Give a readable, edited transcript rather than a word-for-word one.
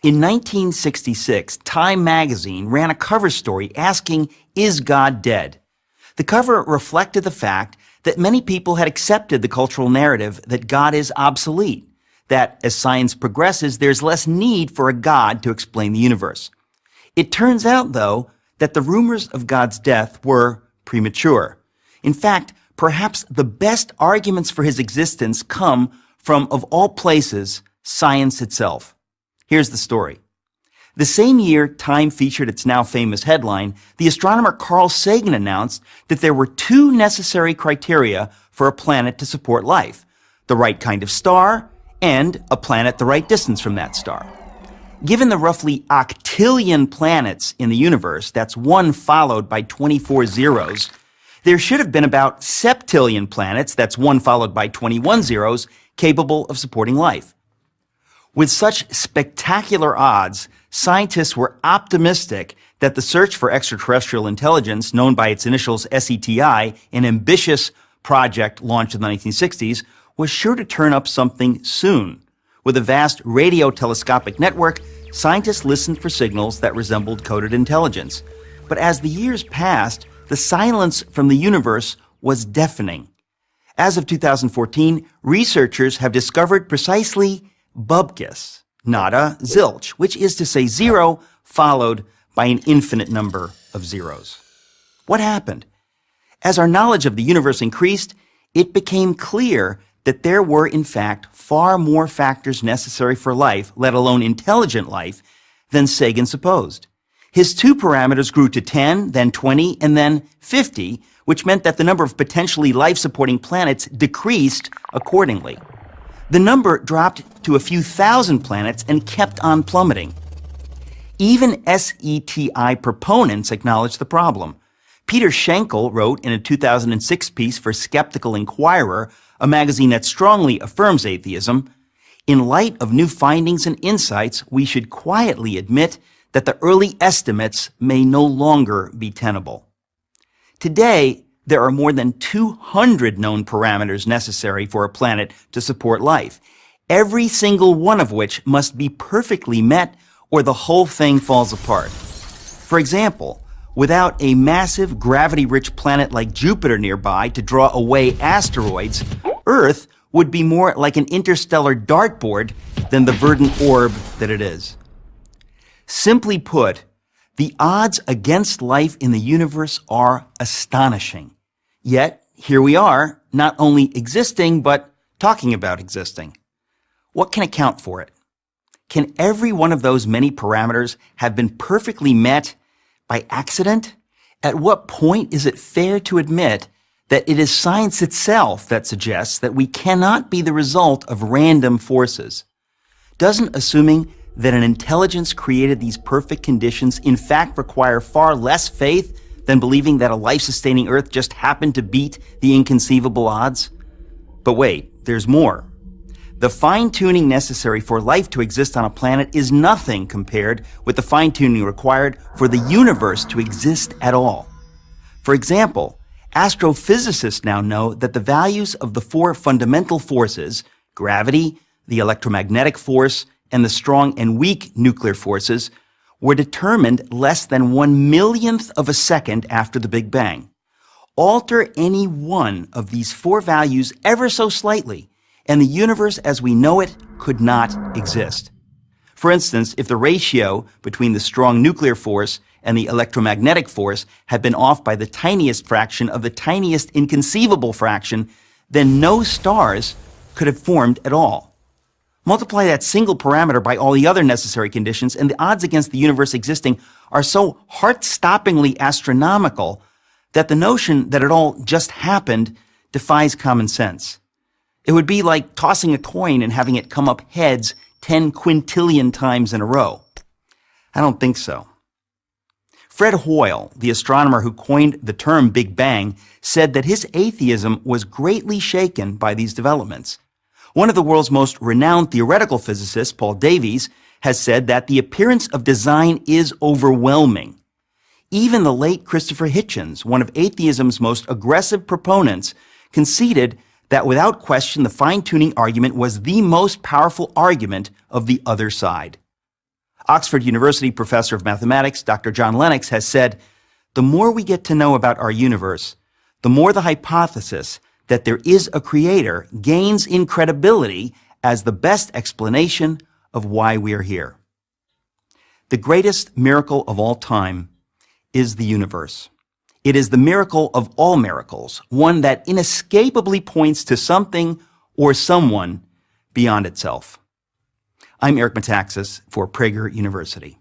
In 1966, Time magazine ran a cover story asking, "Is God dead?" The cover reflected the fact that many people had accepted the cultural narrative that God is obsolete, that as science progresses, there's less need for a God to explain the universe. It turns out, though, that the rumors of God's death were premature. In fact, perhaps the best arguments for his existence come from, of all places, science itself. Here's the story. The same year Time featured its now famous headline, the astronomer Carl Sagan announced that there were two necessary criteria for a planet to support life: the right kind of star and a planet the right distance from that star. Given the roughly octillion planets in the universe, that's one followed by 24 zeros, there should have been about septillion planets, that's one followed by 21 zeros, capable of supporting life. With such spectacular odds, scientists were optimistic that the search for extraterrestrial intelligence, known by its initials SETI, an ambitious project launched in the 1960s, was sure to turn up something soon. With a vast radio telescopic network, scientists listened for signals that resembled coded intelligence. But as the years passed, the silence from the universe was deafening. As of 2014, researchers have discovered precisely bupkis, nada, zilch, which is to say zero followed by an infinite number of zeros. What happened? As our knowledge of the universe increased, it became clear that there were, in fact, far more factors necessary for life, let alone intelligent life, than Sagan supposed. His two parameters grew to 10, then 20, and then 50, which meant that the number of potentially life-supporting planets decreased accordingly. The number dropped to a few thousand planets and kept on plummeting. Even SETI proponents acknowledged the problem. Peter Schenkel wrote in a 2006 piece for Skeptical Inquirer, a magazine that strongly affirms atheism, "In light of new findings and insights, we should quietly admit that the early estimates may no longer be tenable." Today, there are more than 200 known parameters necessary for a planet to support life, every single one of which must be perfectly met or the whole thing falls apart. For example, without a massive gravity-rich planet like Jupiter nearby to draw away asteroids, Earth would be more like an interstellar dartboard than the verdant orb that it is. Simply put, the odds against life in the universe are astonishing. Yet, here we are, not only existing, but talking about existing. What can account for it? Can every one of those many parameters have been perfectly met by accident? At what point is it fair to admit that it is science itself that suggests that we cannot be the result of random forces? Doesn't assuming that an intelligence created these perfect conditions in fact require far less faith than believing that a life-sustaining Earth just happened to beat the inconceivable odds? But wait, there's more. The fine-tuning necessary for life to exist on a planet is nothing compared with the fine-tuning required for the universe to exist at all. For example, astrophysicists now know that the values of the four fundamental forces, gravity, the electromagnetic force, and the strong and weak nuclear forces, were determined less than 1/1,000,000th of a second after the Big Bang. Alter any one of these four values ever so slightly, and the universe as we know it could not exist. For instance, if the ratio between the strong nuclear force and the electromagnetic force had been off by the tiniest fraction of the tiniest inconceivable fraction, then no stars could have formed at all. Multiply that single parameter by all the other necessary conditions, and the odds against the universe existing are so heart-stoppingly astronomical that the notion that it all just happened defies common sense. It would be like tossing a coin and having it come up heads 10 quintillion times in a row. I don't think so. Fred Hoyle, the astronomer who coined the term Big Bang, said that his atheism was greatly shaken by these developments. One of the world's most renowned theoretical physicists, Paul Davies, has said that the appearance of design is overwhelming. Even the late Christopher Hitchens, one of atheism's most aggressive proponents, conceded that without question the fine-tuning argument was the most powerful argument of the other side. Oxford University professor of mathematics, Dr. John Lennox, has said, "The more we get to know about our universe, the more the hypothesis that there is a creator gains in credibility as the best explanation of why we are here." The greatest miracle of all time is the universe. It is the miracle of all miracles, one that inescapably points to something or someone beyond itself. I'm Eric Metaxas for Prager University.